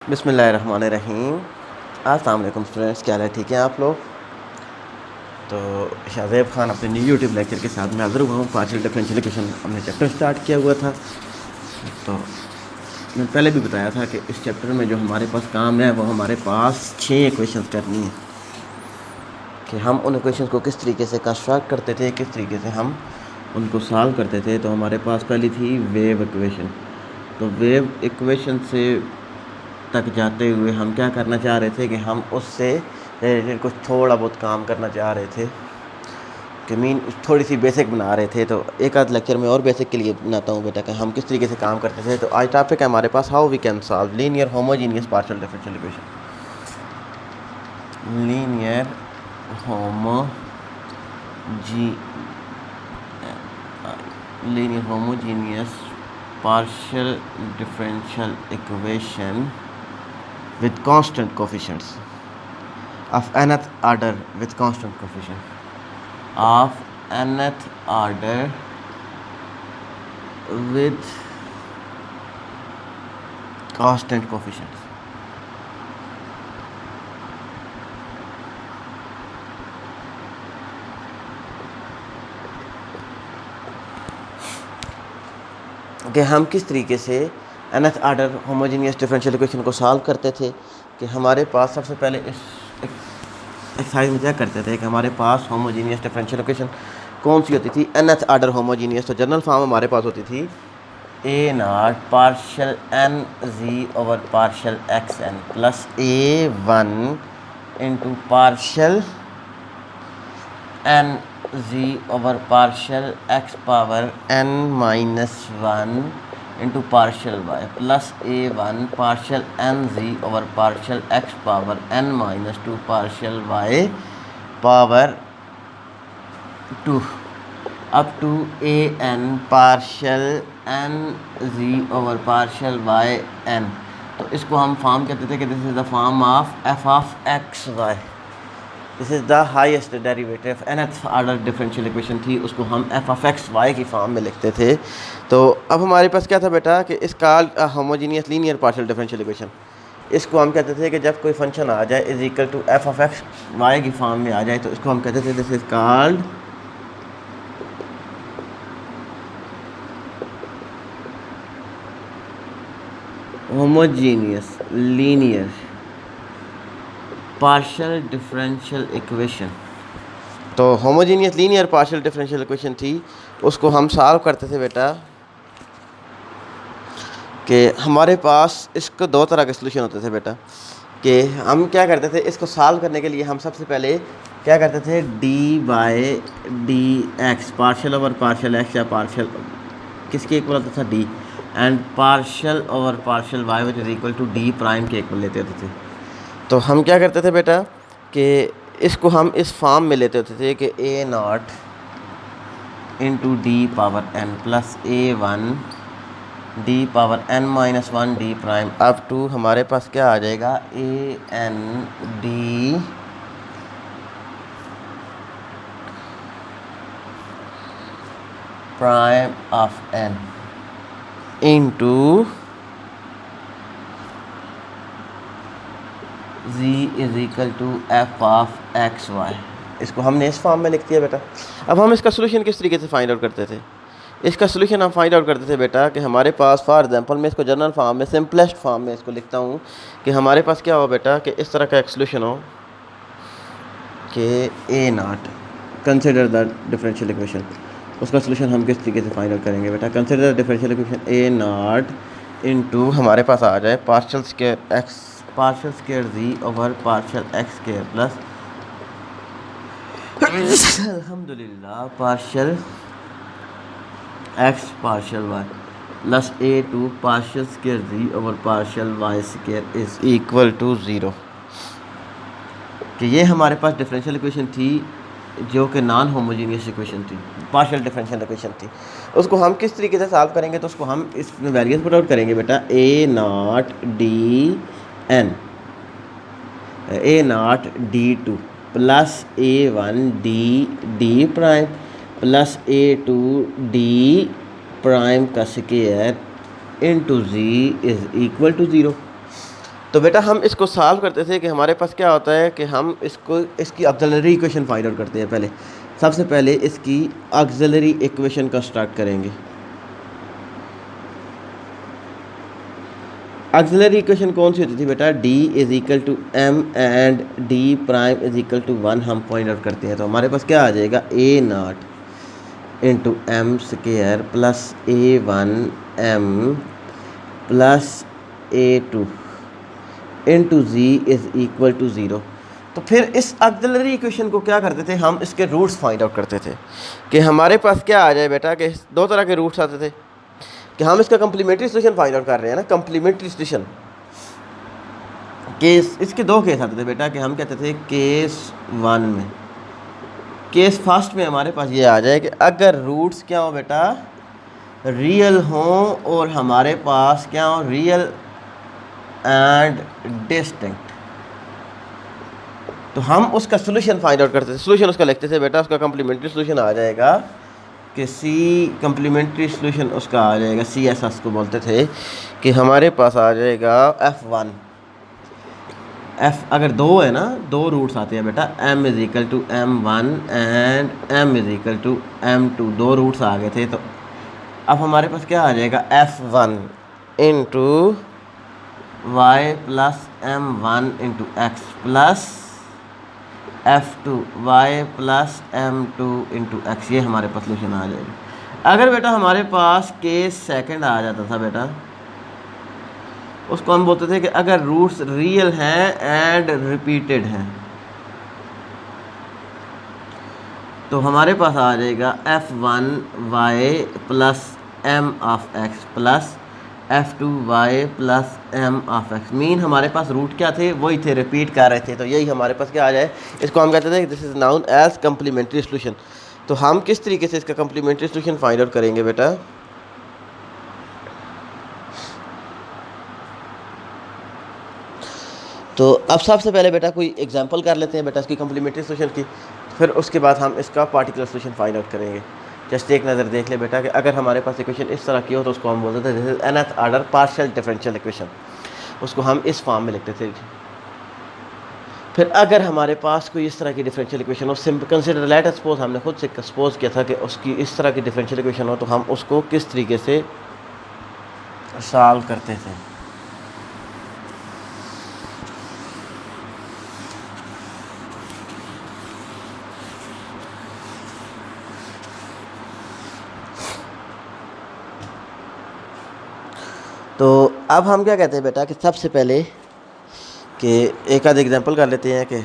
बिस्मिल्लाहिर्रहमानिर्रहीम। अस्सलाम वालेकुम स्टूडेंट्स, क्या हाल है? ठीक है आप लोग? तो शाहज़ेब खान अपने न्यू यूट्यूब लेक्चर के साथ मैं हाज़िर हुआ हूँ। पार्शियल डिफरेंशियल इक्वेशन हमने चैप्टर स्टार्ट किया हुआ था। तो मैंने पहले भी बताया था कि इस चैप्टर में जो हमारे पास काम है वो हमारे पास 6 इक्वेशंस करनी है कि हम उन इक्वेशंस को किस तरीके से कंस्ट्रक्ट करते थे, किस तरीके से हम उनको सॉल्व करते थे। तो हमारे पास पहली थी वेव इक्वेशन। तो वेव इक्वेशन से तक जाते हुए हम क्या करना चाह रहे थे कि हम उससे रिलेटेड कुछ थोड़ा बहुत काम करना चाह रहे थे कि मीन थोड़ी सी बेसिक बना रहे थे। तो एक आध लेक्चर में और बेसिक के लिए बनाता हूँ बेटा कि हम किस तरीके से काम करते थे। तो आज टॉपिक है हमारे पास how we can solve linear homogeneous partial differential equation. Linear homogeneous partial differential equation with constant coefficients of nth order with constant coefficient of nth order with constant coefficients। कि हम किस तरीके से nth order homogeneous differential equation को solve करते थे। कि हमारे पास सबसे पहले इस एक्सरसाइज में क्या करते थे कि हमारे पास होमोजेनियस डिफरेंशियल इक्वेशन कौन सी होती थी? nth order homogeneous. तो जनरल फॉर्म हमारे पास होती थी A naught partial N G over partial X N plus A one into partial N G over partial X power N minus one into partial Y plus A one partial N G over partial X power N minus two partial Y power two up to A N partial N G over partial Y N. तो इसको हम form कहते थे कि this is the form of f of x y. This is the highest derivative nth order differential equation थी, उसको हम f of x Y की फॉर्म में लिखते थे। तो अब हमारे पास क्या था बेटा कि इस called homogeneous linear partial differential equation. इसको हम कहते थे कि जब कोई फंक्शन आ जाए is equal to F of x Y की फॉर्म में आ जाए तो इसको हम कहते थे this is called homogeneous linear partial differential equation. तो homogeneous linear partial differential equation थी, उसको हम सॉल्व करते थे बेटा कि हमारे पास इसको दो तरह के सलूशन होते थे बेटा। कि हम क्या करते थे, इसको सॉल्व करने के लिए हम सबसे पहले क्या करते थे, d by d x partial over partial x या पार्शियल किसके इक्वल होता था, d and partial over partial y which is equal to D prime के इक्वल लेते होते थे। तो हम क्या करते थे बेटा कि इसको हम इस फॉर्म में लेते होते थे कि a naught into D power n plus A one D power N minus one D prime up to हमारे पास क्या आ जाएगा, a n D prime of n into z is equal to F of x Y. इसको हमने इस form में लिख दिया बेटा। अब हम इसका सोल्यूशन किस तरीके से फाइंड आउट करते थे? इसका सोल्यूशन हम फाइंड आउट करते थे बेटा कि हमारे पास फॉर एग्जांपल मैं इसको जनरल फॉर्म में सिंपलेस्ट फॉर्म में इसको लिखता हूँ कि हमारे पास क्या हो बेटा कि इस तरह का एक सोल्यूशन हो कि a naught consider the differential equation. उसका सोल्यूशन हम किस तरीके से फाइंड आउट करेंगे बेटा, consider the differential equation a naught into हमारे पास आ जाए partial square X partial square Z over partial X square plus अल्हम्दुलिल्लाह partial X partial Y plus a two partial square Z over partial Y square is equal to zero. कि ये हमारे पास differential equation थी जो कि non homogeneous equation थी, partial differential equation थी। उसको हम किस तरीके से सॉल्व करेंगे? तो उसको हम इसमें वैरिएंस पुट आउट करेंगे बेटा, a naught D n a naught D two plus A one D D prime plus a two D prime का square into ji is equal to zero. तो बेटा हम इसको सॉल्व करते थे कि हमारे पास क्या होता है कि हम इसकी ऑक्सिलरी इक्वेशन फाइंड आउट करते हैं। पहले सबसे पहले इसकी ऑक्सिलरी इक्वेशन का स्टार्ट करेंगे। ऑक्सिलरी इक्वेशन कौन सी होती थी बेटा? d is equal to m and d prime is equal to 1 हम फाइंड आउट करते हैं। तो हमारे पास क्या आ जाएगा? a not into m square plus a1m plus a2 into ji is equal to 0। तो फिर इस ऑक्सिलरी इक्वेशन को क्या करते थे हम? इसके रूट्स फाइंड आउट करते थे कि हमारे पास क्या आ जाए बेटा कि दो तरह के रूट्स आते थे कि हम इसका कम्प्लीमेंट्री सोल्यूशन फाइंड आउट कर रहे हैं ना। कम्प्लीमेंट्री सोल्यूशन केस, इसके दो केस आते थे बेटा कि हम कहते थे केस 1 में, केस फर्स्ट में हमारे पास ये आ जाए कि अगर रूट्स क्या हो बेटा? रियल हों और हमारे पास क्या हो? Real and distinct. तो हम उसका सोल्यूशन फाइंड आउट करते थे। सोल्यूशन उसका लिखते थे बेटा, उसका कम्प्लीमेंट्री सोल्यूशन आ जाएगा कि सी कम्प्लीमेंट्री सोल्यूशन उसका आ जाएगा, सी एस एस को बोलते थे कि हमारे पास आ जाएगा F1। F अगर दो है ना, दो रूट्स आते हैं बेटा, m is equal to m1 and m is equal to m2, दो रूट्स आ गए थे। तो अब हमारे पास क्या आ जाएगा? F1 into y plus m1 into x plus F2 y plus m2 into x, ये हमारे पास सोल्यूशन आ जाएगा। अगर बेटा हमारे पास केस सेकंड आ जाता था बेटा, उसको हम बोलते थे कि अगर रूट्स रियल हैं एंड रिपीटेड हैं, तो हमारे पास आ जाएगा F1 y plus m of x plus F2 y plus m of x। Mean हमारे पास रूट क्या थे? वही थे, रिपीट कर रहे थे। तो यही हमारे पास क्या आ जाए? इसको हम कहते थे this is known as complementary solution. तो हम किस तरीके से इसका कम्प्लीमेंट्री सोल्यूशन फाइंड आउट करेंगे बेटा? तो अब सबसे पहले बेटा कोई एग्जांपल कर लेते हैं बेटा इसकी कम्प्लीमेंट्री सोल्यूशन की, फिर उसके बाद हम इसका पार्टिकुलर सोल्यूशन फाइंड आउट करेंगे। जस्ट एक नज़र देख ले बेटा कि अगर हमारे पास इक्वेशन इस तरह की हो तो उसको हम बोलते थे this is nth order partial differential equation, उसको हम इस फॉर्म में लिखते थे। फिर अगर हमारे पास कोई इस तरह की डिफरेंशियल इक्वेशन हो, simple consider let us suppose, हमने खुद से सपोज किया था कि उसकी इस तरह की डिफरेंशियल इक्वेशन हो, तो हम उसको किस तरीके से सॉल्व करते थे। तो अब हम क्या कहते हैं बेटा कि सबसे पहले कि एक आध एग्जांपल कर लेते हैं कि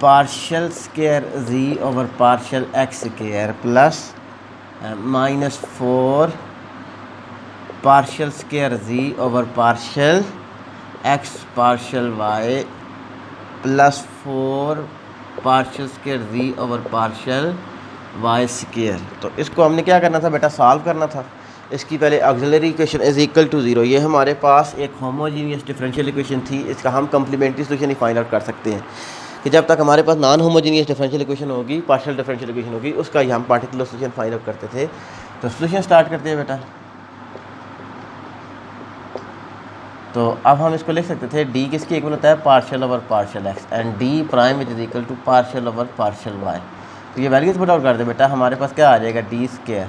partial square Z over partial X square plus -4 partial square Z over partial X partial Y plus 4 partial square Z over partial Y square. तो इसको हमने क्या करना था बेटा? सॉल्व करना था। इसकी पहले auxiliary equation is equal to 0, ये हमारे पास एक होमोजीनियस डिफरेंशियल इक्वेशन थी। इसका हम कम्प्लीमेंट्री सोल्यूशन ही फाइंड आउट कर सकते हैं कि जब तक हमारे पास नॉन होमोजीनियस डिफरेंशियल इक्वेशन होगी, पार्शियल डिफरेंशियल इक्वेशन होगी, उसका ही हम पार्टिकुलर सोल्यूशन फाइंड आउट करते थे। तो सोल्यूशन स्टार्ट करते हैं बेटा। तो अब हम इसको लिख सकते थे d किसकी इक्वल होता है? Partial over partial x and d prime is equal to partial over partial y. तो ये वैल्यूज पुट आउट कर दे बेटा, हमारे पास क्या आ जाएगा? D square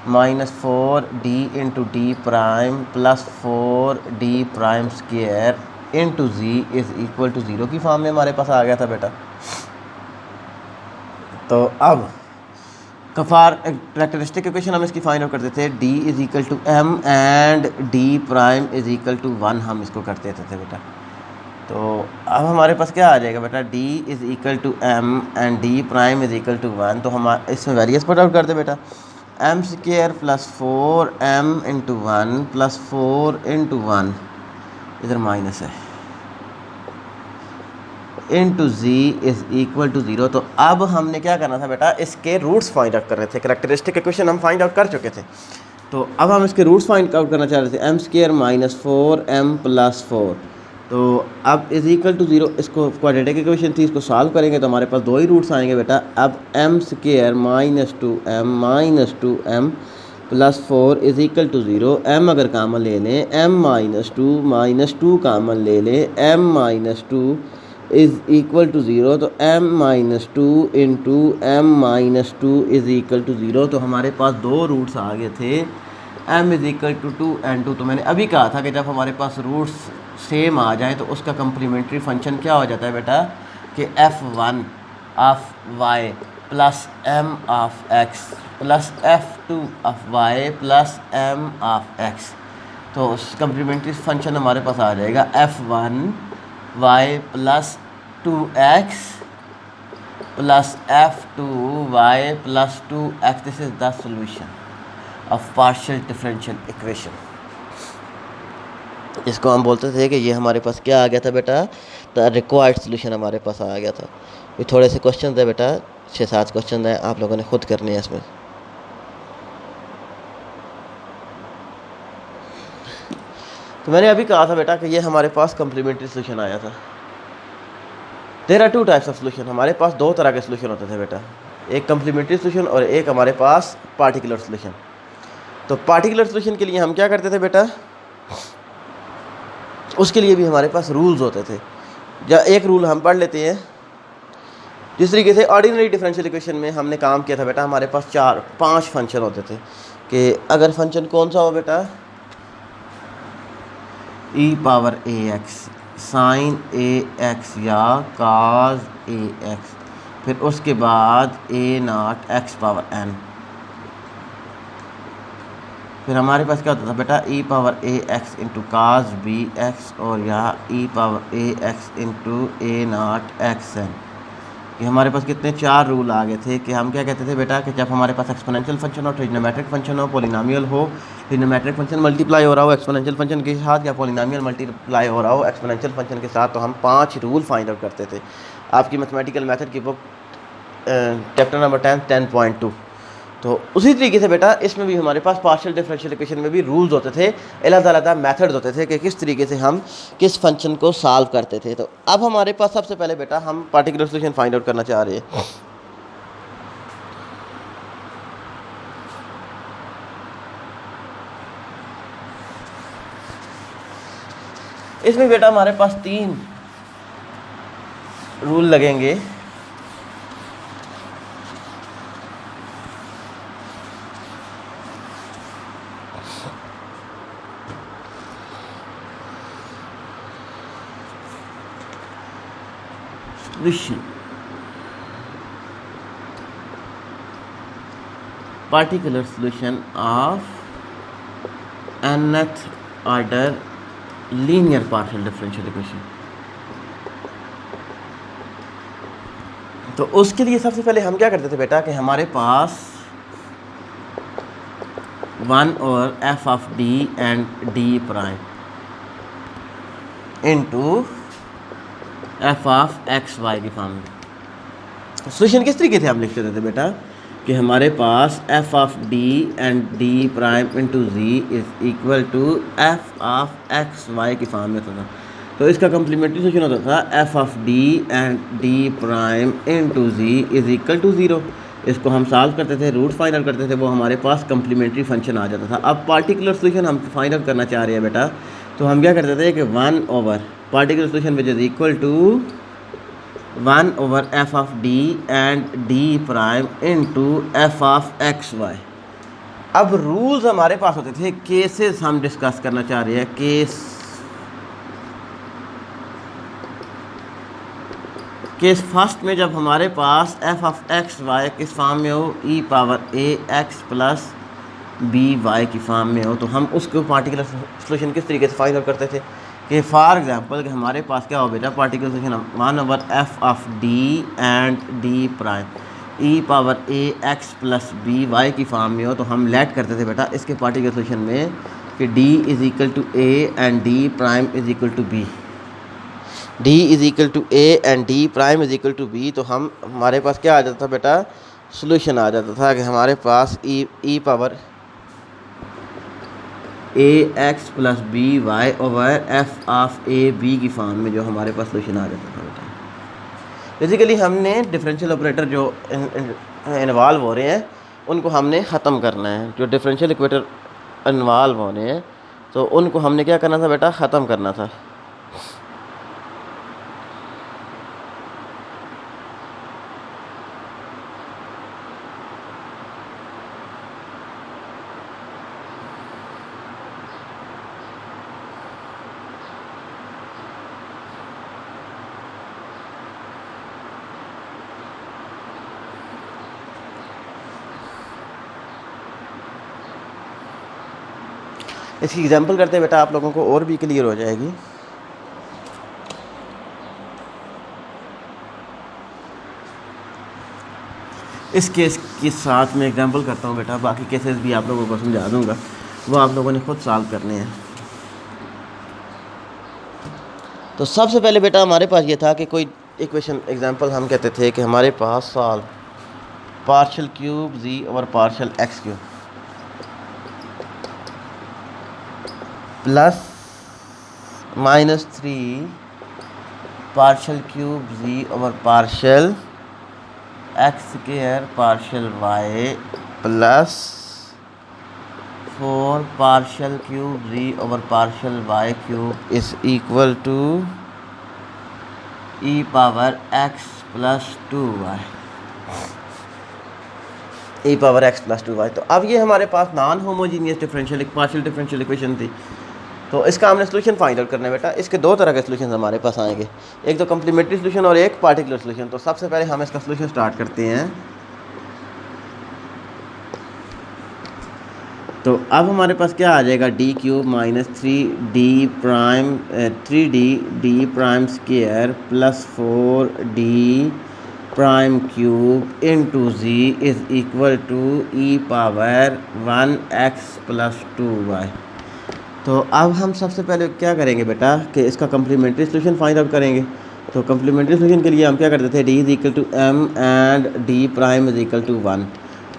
-4d into d prime plus 4d prime square into ji is equal to 0 की फॉर्म में हमारे पास आ गया था बेटा। तो अब कफार कैरेक्टरिस्टिक इक्वेशन हम इसकी फाइंड आउट करते थे, d is equal to m and d prime is equal to 1 हम इसको करते थे बेटा। तो अब हमारे पास क्या आ जाएगा बेटा? d is equal to m and d prime is equal to 1। तो हम इसमें वेरियस पुट आउट करते बेटा, m square plus 4m into 1 plus 4 into 1, इधर माइनस है, into ji is equal to 0। तो अब हमने क्या करना था बेटा? इसके रूट्स फाइंड आउट कर रहे थे। कैरेक्टरिस्टिक इक्वेशन हम फाइंड आउट कर चुके थे, तो अब हम इसके रूट्स फाइंड आउट करना चाह रहे थे। m स्क्वायर -4m प्लस 4, तो अब इज़ इक्वल टू 0, इसको क्वाड्रेटिक इक्वेशन थी, इसको सॉल्व करेंगे तो हमारे पास दो ही रूट्स आएंगे बेटा। अब m square -2m plus 4 is equal to 0, m अगर कामन ले लें -2 कामन ले लें, m-2 इज़ इक्वल टू 0, तो m-2 into m-2 is equal to 0। तो हमारे पास दो रूट्स आ गए थे, m is equal to 2 and 2। तो मैंने अभी कहा था कि जब हमारे पास रूट्स सेम आ जाएँ तो उसका कम्प्लीमेंट्री फंक्शन क्या हो जाता है बेटा, कि f1 of y plus m of x plus f2 of y plus m of x। तो उस कम्प्लीमेंट्री फंक्शन हमारे पास आ जाएगा f1 y plus 2x plus f2 y plus 2x। This is the solution of partial differential equation. इसको हम बोलते थे कि ये हमारे पास क्या आ गया था बेटा, द रिक्वायर्ड सॉल्यूशन हमारे पास आ गया था। ये थोड़े से क्वेश्चन है बेटा, 6-7 क्वेश्चन हैं, आप लोगों ने खुद करने हैं इसमें। तो मैंने अभी कहा था बेटा कि ये हमारे पास कम्प्लीमेंट्री सॉल्यूशन आया था। There are 2 types of solution. हमारे पास 2 तरह के सॉल्यूशन होते थे बेटा, एक कम्प्लीमेंट्री सॉल्यूशन और एक हमारे पास पार्टिकुलर सॉल्यूशन। तो पार्टिकुलर सॉल्यूशन के लिए हम क्या करते थे बेटा, उसके लिए भी हमारे पास रूल्स होते थे। या एक रूल हम पढ़ लेते हैं। जिस तरीके से ऑर्डिनरी डिफरेंशियल इक्वेशन में हमने काम किया था बेटा, हमारे पास 4-5 फंक्शन होते थे कि अगर फंक्शन कौन सा हो बेटा, e⁻ax sin ax या cos ax, फिर उसके बाद a0 x⁻n। फिर हमारे पास क्या होता था बेटा, e⁻ax इंटू cos bx और यहाँ e⁻ax इंटू a0 xn। ये हमारे पास कितने 4 रूल आ गए थे कि हम क्या कहते थे बेटा, कि जब हमारे पास एक्सपोनेंशियल फंक्शन हो, ट्रिग्नोमेट्रिक फंक्शन हो, पॉलिनोमियल हो, ट्रिग्नोमेट्रिक फंक्शन मल्टीप्लाई हो रहा हो एक्सपोनेंशियल फंक्शन के साथ, या पॉलिनोमियल मल्टीप्लाई हो रहा हो एक्सपोनेंशियल फंक्शन के साथ, तो हम 5 रूल फाइंड आउट करते थे। आपकी मैथमेटिकल मेथड की बुक चैप्टर नंबर 10.2। तो उसी तरीके से बेटा इसमें भी हमारे पास पार्शियल डिफरेंशियल इक्वेशन में भी रूल्स होते थे, अलग-अलग मेथड्स होते थे कि किस तरीके से हम किस फंक्शन को सॉल्व करते थे। तो अब हमारे पास सबसे पहले बेटा हम पार्टिकुलर सॉल्यूशन फाइंड आउट करना चाह रहे हैं। इसमें बेटा हमारे पास 3 रूल लगेंगे। particular solution of nth order linear partial differential equation। तो उसके लिए सबसे पहले हम क्या करते थे बेटा, कि हमारे पास 1 और f of d and d prime into f of x y की फॉर्म में। सॉल्यूशन किस तरीके से हम लिखते थे बेटा, कि हमारे पास f of d and d prime into z is equal to f of x y की फॉर्म में होता था। तो इसका कम्प्लीमेंट्री सॉल्यूशन होता था f of d and d prime into z is equal to 0। इसको हम सॉल्व करते थे, रूट फाइंड आउट करते थे, वो हमारे पास कम्प्लीमेंट्री फंक्शन आ जाता था। अब पार्टिकुलर सॉल्यूशन हम फाइंड आउट करना चाह रहे हैं बेटा, तो हम क्या करते थे कि 1 over particular solution which is equal to 1 over f of d and d prime into f of x y। अब रूल्स हमारे पास होते थे, केसेस हम डिस्कस करना चाह रहे हैं। केस फर्स्ट में जब हमारे पास f ऑफ x y किस फॉर्म में हो, e⁻ax प्लस by की फॉर्म में हो, तो हम उसको पार्टिकुलर सॉल्यूशन किस तरीके से फाइंड आउट करते थे कि फॉर एग्जांपल कि हमारे पास क्या हो बेटा, particular solution 1 over f of d and d prime e⁻ax plus by की फॉर्म में हो, तो हम लेट करते थे बेटा इसके पार्टिकुलर सॉल्यूशन में कि d is equal to a and d prime is equal to b, d is equal to a and d prime is equal to b। तो हम हमारे पास क्या आ जाता था बेटा, सॉल्यूशन आ जाता था कि हमारे पास e⁻ax plus by over f of a b की फॉर्म में जो हमारे पास सॉल्यूशन आ जाता था बेटा। बेसिकली हमने डिफरेंशियल ऑपरेटर जो इन्वॉल्व हो रहे हैं उनको हमने ख़त्म करना है। जो डिफरेंशियल इक्वेटर इन्वॉल्व होने हैं तो उनको हमने क्या करना था बेटा, ख़त्म करना था। इसकी एग्जांपल करते हैं बेटा, आप लोगों को और भी क्लियर हो जाएगी। इस केस के साथ मैं एग्जांपल करता हूँ बेटा, बाकी केसेस भी आप लोगों को समझा दूंगा, वो आप लोगों ने खुद सॉल्व करने हैं। तो सबसे पहले बेटा हमारे पास ये था कि कोई इक्वेशन एग्जांपल हम कहते थे कि हमारे पास solve partial cube Z over partial X cube plus -3 partial cube Z over partial X square partial Y plus 4 partial cube Z over partial Y cube is equal to E power X plus 2y, E power X plus 2y। तो अब ये हमारे पास non homogeneous differential partial differential equation थी। तो इसका हमने solution find out करना है बेटा। इसके दो तरह के सोल्यूशन हमारे पास आएंगे, एक तो कम्प्लीमेंट्री सोल्यूशन और एक पार्टिकुलर सोल्यूशन। तो सबसे पहले हम इसका सोल्यूशन स्टार्ट करते हैं। तो अब हमारे पास क्या आ जाएगा, d cube minus 3d prime 3d prime square plus 4d prime cube into ji is equal to E power 1x plus 2y। तो अब हम सबसे पहले क्या करेंगे बेटा कि इसका कम्प्लीमेंट्री सोल्यूशन फाइंड आउट करेंगे। तो कम्प्लीमेंट्री सोल्यूशन के लिए हम क्या करते थे, D is equal to M and D prime is equal to 1।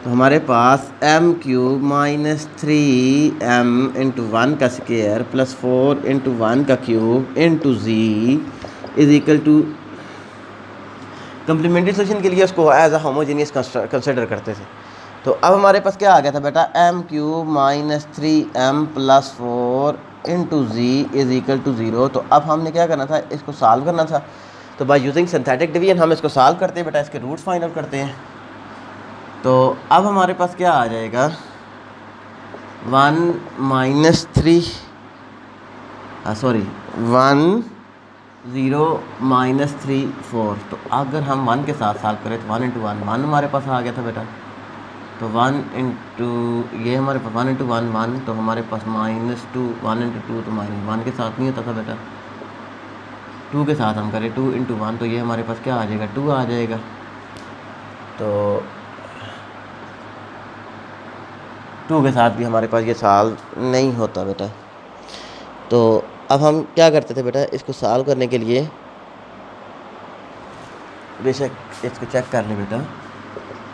तो हमारे पास M cube minus 3m into 1 का स्क्वायर प्लस 4 इंटू 1 का cube into ji is equal to, complementary solution के लिए उसको एज अ होमोजीनियस कंसिडर करते थे। तो अब हमारे पास क्या आ गया था बेटा, m cube minus 3m plus 4 into ji is equal to 0। तो अब हमने क्या करना था, इसको सॉल्व करना था। तो बाय यूजिंग सिंथेटिक डिवीजन हम इसको सॉल्व करते हैं बेटा, इसके रूट्स फाइंड आउट करते हैं। तो अब हमारे पास क्या आ जाएगा, 1 माइनस 3 1 0 माइनस 3 4। तो अगर हम 1 के साथ सॉल्व करें तो 1 इंटू 1 1 हमारे पास आ गया था बेटा। तो 1 इंटू ये हमारे पास 1 इंटू 1 1, तो हमारे पास -2 1 इंटू 2 तो -1 के साथ नहीं होता था बेटा, 2 के साथ हम करें 2 इंटू 1 तो ये हमारे पास क्या आ जाएगा, 2 आ जाएगा। तो 2 के साथ भी हमारे पास ये सॉल्व नहीं होता बेटा। तो अब हम क्या करते थे बेटा, इसको सॉल्व करने के लिए बेशक इसको चेक कर ले बेटा,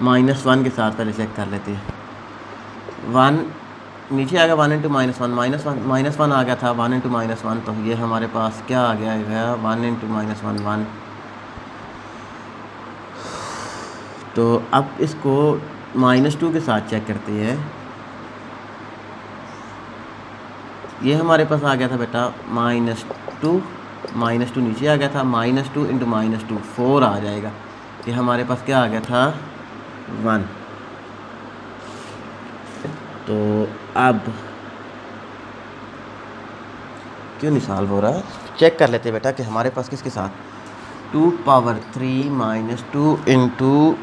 -1 के साथ पहले चेक कर लेते हैं। 1 नीचे आ गया, 1 इंटू -1 आ गया था, 1 इंटू -1। तो ये हमारे पास क्या आ गया, 1 इंटू -1 1। तो अब इसको -2 के साथ चेक करते हैं। ये हमारे पास आ गया था बेटा -2 नीचे आ गया था, -2 इंटू -2 4 आ जाएगा। ये हमारे पास क्या आ गया था, 1। तो अब क्यों नहीं सॉल्व हो रहा, चेक कर लेते बेटा कि हमारे पास किसके साथ, 2 पावर 3 माइनस 2 इंटू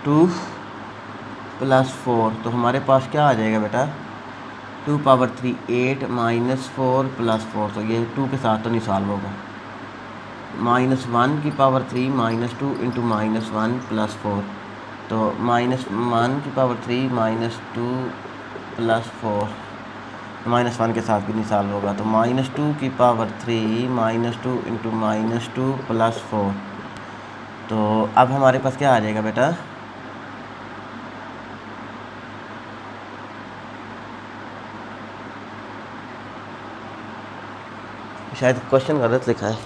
2 प्लस 4। तो हमारे पास क्या आ जाएगा बेटा, 2 पावर 3 8 माइनस 4 प्लस 4। तो ये 2 के साथ तो नहीं सॉल्व होगा। -1 की पावर 3 -2 इंटू -1 प्लस 4। तो -1 की पावर 3 -2 प्लस 4, -1 के साथ भी नहीं सॉल्व होगा। तो -2 की पावर 3 -2 इंटू -2 प्लस 4। तो अब हमारे पास क्या आ जाएगा बेटा, शायद क्वेश्चन गलत लिखा है।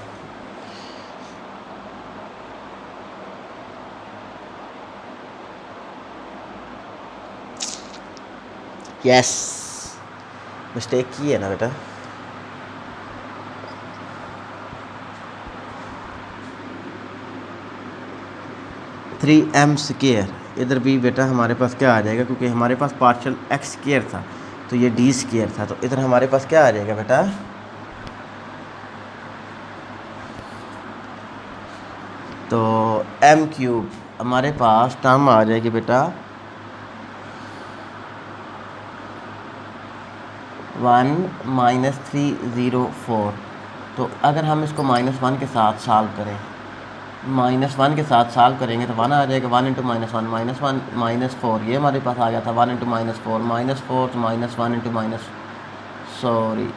यस, मिस्टेक की है ना बेटा। थ्री एम स्केयर, इधर भी बेटा हमारे पास क्या आ जाएगा, क्योंकि हमारे पास पार्शियल एक्स स्केयर था तो ये डी स्केयर था, तो इधर हमारे पास क्या आ जाएगा बेटा, तो एम क्यूब हमारे पास टर्म आ जाएगी बेटा 1-304। तो अगर हम इसको -1 के साथ सॉल्व करें, -1 के साथ सॉल्व करेंगे तो 1 आ जाएगा। 1 इंटू -1 -4, ये हमारे पास आ गया था 1 इंटू -4 -4 तो -1 इंटू सॉरी,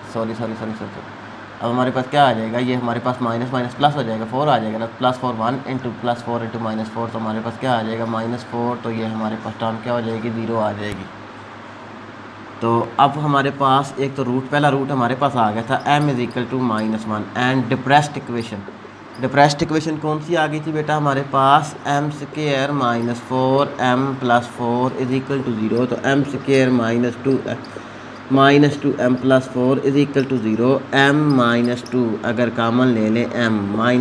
अब हमारे पास क्या आ जाएगा, ये हमारे पास माइनस माइनस प्लस हो जाएगा, 4 आ जाएगा ना, +4 1 इंटू +4 इंटू -4, तो हमारे पास क्या आ जाएगा -4, तो ये हमारे पास टर्म क्या हो जाएगी, 0 आ जाएगी। तो अब हमारे पास एक तो रूट, पहला रूट हमारे पास आ गया था m = -1 एंड डिप्रेस्ड इक्वेशन कौन सी आ गई थी बेटा, हमारे पास m² - 4m + 4 = 0, तो m² - 2m + 4 = 0, m - 2 अगर कामन ले लें, m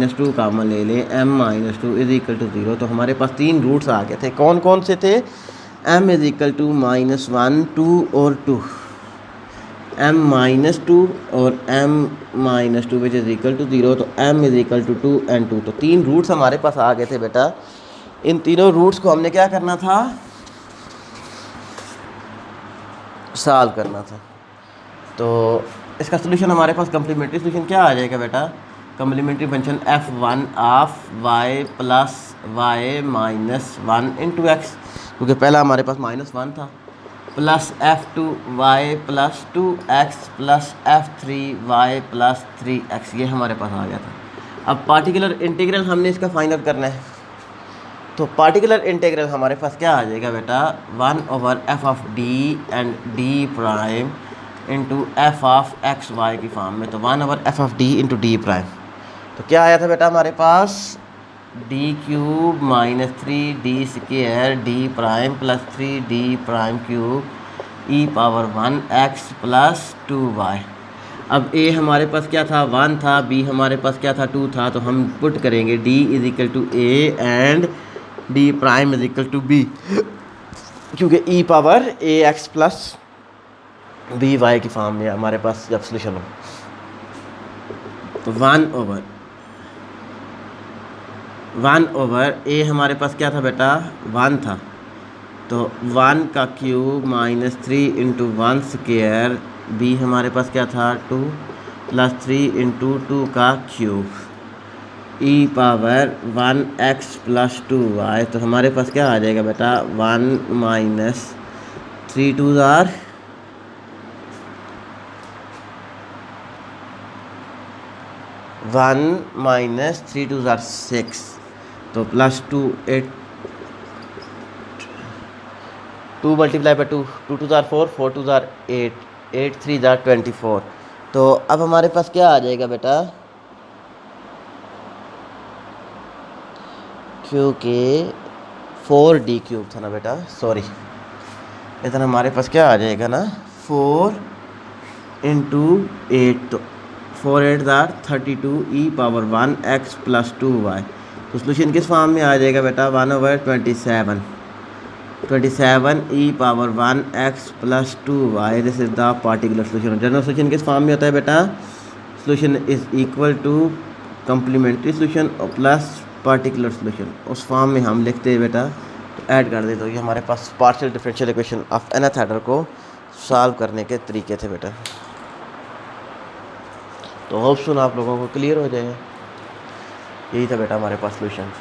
- 2 कामन ले लें, m - 2 = 0, तो हमारे पास 3 रूट्स आ गए थे। कौन कौन से थे, m = -1 2 और 2, m - 2 और m - 2 which is equal to 0, तो m = 2 and 2, तो 3 रूट्स हमारे पास आ गए थे बेटा। इन तीनों रूट्स को हमने क्या करना था, सॉल्व करना था। तो इसका सोल्यूशन हमारे पास कम्प्लीमेंट्री सोल्यूशन क्या आ जाएगा बेटा, complementary function f1 of y + y - 1 into x, क्योंकि पहला हमारे पास -1 था, plus f2 y + 2x plus f3 y + 3x, ये हमारे पास आ गया था। अब पार्टिकुलर इंटीग्रल हमने इसका फाइंड करना है, तो पार्टिकुलर इंटीग्रल हमारे पास क्या आ जाएगा बेटा, 1/f of d and d prime into f of x y की फॉर्म में, तो 1/f of d into d prime, तो क्या आया था बेटा हमारे पास, d³ - 3d² d prime plus 3d prime cube e⁻1x plus 2y। अब a हमारे पास क्या था, 1 था, b हमारे पास क्या था, 2 था, तो हम पुट करेंगे d = a and d prime = b, क्योंकि e⁻ax प्लस by की फॉर्म में हमारे पास जब सोल्यूशन हो, तो 1/a हमारे पास क्या था बेटा, 1 था, तो 1 का क्यूब -3 इंटू 1² b हमारे पास क्या था 2 प्लस 3 इंटू 2 का क्यूब e⁻1x प्लस 2y, तो हमारे पास क्या आ जाएगा बेटा, 1 - 3 2 * 1 - 3 2 * 6, तो प्लस 2 8 2 × 2 2 2 * 4 4 2 * 8 8 3 * 24, तो अब हमारे पास क्या आ जाएगा बेटा, क्योंकि 4d³ था ना बेटा, सॉरी, इधर हमारे पास क्या आ जाएगा ना, 4 × 8, तो 4 8 * 32 e⁻1x प्लस 2y, तो सोल्यूशन किस फॉर्म में आ जाएगा बेटा, 1/27 e⁻1x plus 2y, this is the particular solution. General solution किस फॉर्म में होता है बेटा, solution is equal to complementary solution और प्लस पार्टिकुलर सोल्यूशन, उस फॉर्म में हम लिखते हैं बेटा, तो ऐड कर दे, तो ये हमारे पास partial differential equation of nth order को सॉल्व करने के तरीके थे बेटा। तो होप सुन आप लोगों को क्लियर हो जाए, यही था बेटा हमारे पास सोल्यूशन।